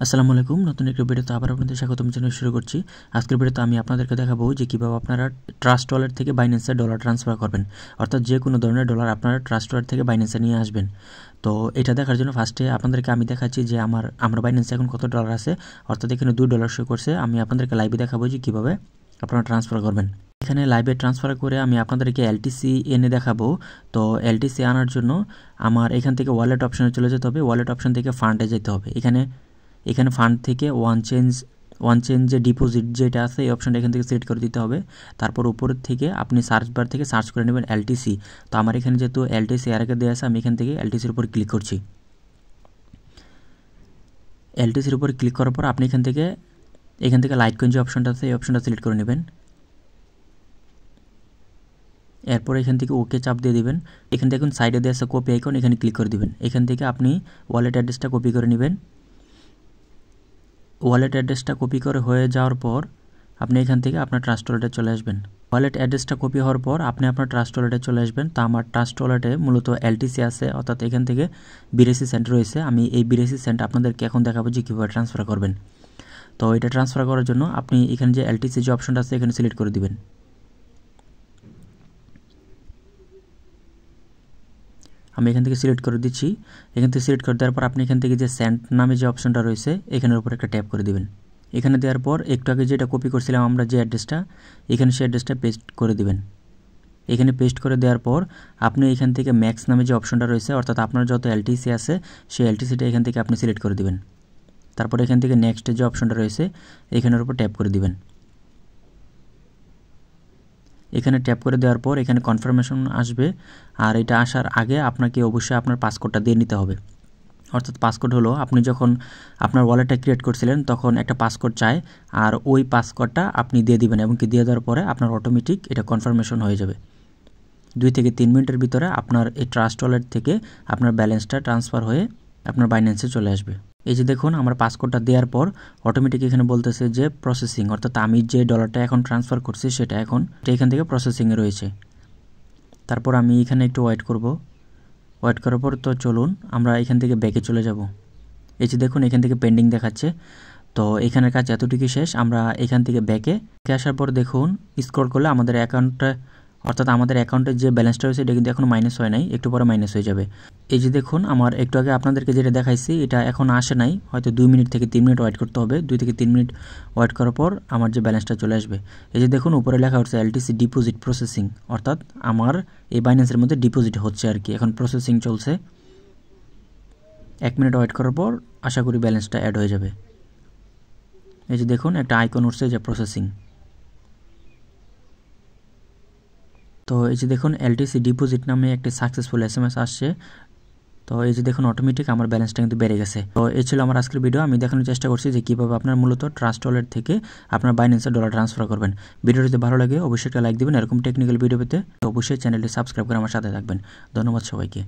আসসালামু আলাইকুম। নতুন একটা ভিডিওতে আবার আপনাদের স্বাগতম জানিয়ে শুরু করছি। আজকের ভিডিওতে আমি আপনাদেরকে দেখাবো যে কিভাবে আপনারা ট্রাস্ট ওয়ালেট থেকে বাইন্যান্সে ডলার ট্রান্সফার করবেন, অর্থাৎ যে কোনো ধরনের ডলার আপনারা ট্রাস্ট ওয়ালেট থেকে বাইন্যান্সে নিয়ে আসবেন। তো এটা দেখার জন্য ফার্স্টে আপনাদেরকে আমি দেখাচ্ছি যে আমার বাইন্যান্সে এখন কত ডলার আছে, অর্থাৎ এখানে $2 শো করছে। আমি আপনাদেরকে লাইভে দেখাবো যে কীভাবে আপনারা ট্রান্সফার করবেন। এখানে লাইভে ট্রান্সফার করে আমি আপনাদেরকে এলটিসি এনে দেখাবো। তো এলটিসি আনার জন্য আমার এখান থেকে ওয়ালেট অপশনে চলে যেতে হবে। ওয়ালেট অপশন থেকে ফান্ডে যেতে হবে। এখানে ফান্ড থেকে ওয়ান চেঞ্জ যে ডিপোজিট যেটা আছে এই অপশনটা এখান থেকে সিলেক্ট করে দিতে হবে। তারপর উপরের থেকে আপনি সার্চ বার থেকে সার্চ করে নেবেন এলটিসি। তো আমার এখানে যেহেতু এলটিসি এর আগে দেওয়া আছে, আমি এখান থেকে এলটিসির উপর ক্লিক করছি। এলটিসির উপর ক্লিক করার পর আপনি এখান থেকে লাইটকয়েন যে অপশনটা আছে এই অপশনটা সিলেক্ট করে নেবেন। এরপর এখান থেকে ওকে চাপ দিয়ে দিবেন। এখান থেকে সাইডে দেওয়া আছে কপি আইকন, এখানে ক্লিক করে দিবেন। এখান থেকে আপনি ওয়ালেট অ্যাড্রেসটা কপি করে নেবেন। ওয়ালেট অ্যাড্রেসটা কপি করে হয়ে যাওয়ার পর আপনি এখান থেকে আপনার ট্রাস্ট ওয়ালেটে চলে আসবেন। ওয়ালেট অ্যাড্রেসটা কপি হওয়ার পর আপনি আপনার ট্রাস্ট ওয়ালেটে চলে আসবেন। তো আমার ট্রাস্ট ওয়ালেটে মূলত এলটিসি আছে, অর্থাৎ এখান থেকে বিরেসি সেন্ট রয়েছে। আমি এই বিরেসি সেন্ট আপনাদেরকে এখন দেখাবো যে কীভাবে ট্রান্সফার করবেন। তো এটা ট্রান্সফার করার জন্য আপনি এখানে যে এলটিসি যে অপশনটা আছে এখানে সিলেক্ট করে দিবেন। আমি এখান থেকে সিলেক্ট করে দিচ্ছি। এখান থেকে সিলেক্ট করে দেওয়ার পর আপনি এখান থেকে যে সেন্ট নামে যে অপশনটা রয়েছে এখানের উপর একটা ট্যাপ করে দিবেন। এখানে দেওয়ার পর একটু আগে যেটা কপি করছিলাম আমরা যে অ্যাড্রেসটা, এখানে সেই অ্যাড্রেসটা পেস্ট করে দিবেন। এখানে পেস্ট করে দেওয়ার পর আপনি এখান থেকে ম্যাক্স নামে যে অপশনটা রয়েছে, অর্থাৎ আপনার যত এলটিসি আছে সেই এলটিসিটা এখান থেকে আপনি সিলেক্ট করে দিবেন। তারপর এখান থেকে নেক্সট যে অপশনটা রয়েছে এখানের উপর ট্যাপ করে দিবেন। এখানে ট্যাপ করে দেওয়ার পর এখানে কনফার্মেশন আসবে, আর এটা আসার আগে আপনাকে অবশ্যই আপনার পাসকোডটা দিয়ে নিতে হবে। অর্থাৎ পাসকোড হলো আপনি যখন আপনার ওয়ালেটটা ক্রিয়েট করছিলেন তখন একটা পাসকোড চায়, আর ওই পাসকোডটা আপনি দিয়ে দিবেন এবং কি দিয়ে দেওয়ার পরে আপনার অটোমেটিক এটা কনফার্মেশন হয়ে যাবে। 2 থেকে 3 মিনিটের ভিতরে আপনার এই ট্রাস্ট ওয়ালেট থেকে আপনার ব্যালেন্সটা ট্রান্সফার হয়ে আপনার বাইন্যান্সে চলে আসবে। এই যে দেখুন আমার পাসকোডটা দেওয়ার পর অটোমেটিক এখানে বলতেছে যে প্রসেসিং, অর্থাৎ আমি যে ডলারটা এখন ট্রান্সফার করছি সেটা এখান থেকে প্রসেসিংয়ে রয়েছে। তারপর আমি এখানে একটু ওয়েট করব। ওয়েট করার পর তো চলুন আমরা এখান থেকে ব্যাকে চলে যাব। এই যে দেখুন এখান থেকে পেন্ডিং দেখাচ্ছে। তো এখানের কাজ এতটুকুই শেষ। আমরা এখান থেকে ব্যাকে আসার পর দেখুন স্ক্রল করলে আমাদের অ্যাকাউন্টটা, অর্থাৎ আমাদের অ্যাকাউন্টের যে ব্যালেন্সটা রয়েছে এটা কিন্তু এখনও মাইনাস হয় নাই, একটু পরে মাইনাস হয়ে যাবে। এই যে দেখুন আমার একটু আগে আপনাদেরকে যেটা দেখাইছি এটা এখন আসে নাই, হয়তো 2 মিনিট থেকে 3 মিনিট ওয়েট করতে হবে। 2 থেকে 3 মিনিট ওয়েট করার পর আমার যে ব্যালেন্সটা চলে আসবে। এই যে দেখুন উপরে লেখা হচ্ছে এলটিসি ডিপোজিট প্রসেসিং, অর্থাৎ আমার এই বাইন্যান্সের মধ্যে ডিপোজিট হচ্ছে আর কি, এখন প্রসেসিং চলছে। 1 মিনিট ওয়েট করার পর আশা করি ব্যালেন্সটা অ্যাড হয়ে যাবে। এই যে দেখুন একটা আইকন উঠছে যে প্রসেসিং। তো এই যে দেখুন এলটিসি ডিপোজিট নামে একটি সাকসেসফুল এসএমএস আসছে। তো এই যে দেখুন অটোমেটিক আমার ব্যালেন্সটা কিন্তু বেড়ে গেছে। তো এই ছিল আমার আজকের ভিডিও। আমি দেখানোর চেষ্টা করছি যে কীভাবে আপনার মূলত ট্রাস্ট ওয়ালেট থেকে আপনার বাইন্যান্সে ডলার ট্রান্সফার করবেন। ভিডিও যদি ভালো লাগে অবশ্যই একটা লাইক দিবেন। এরকম টেকনিক্যাল ভিডিও পেতে অবশ্যই চ্যানেলটি সাবস্ক্রাইব করে আমার সাথে থাকবেন। ধন্যবাদ সবাইকে।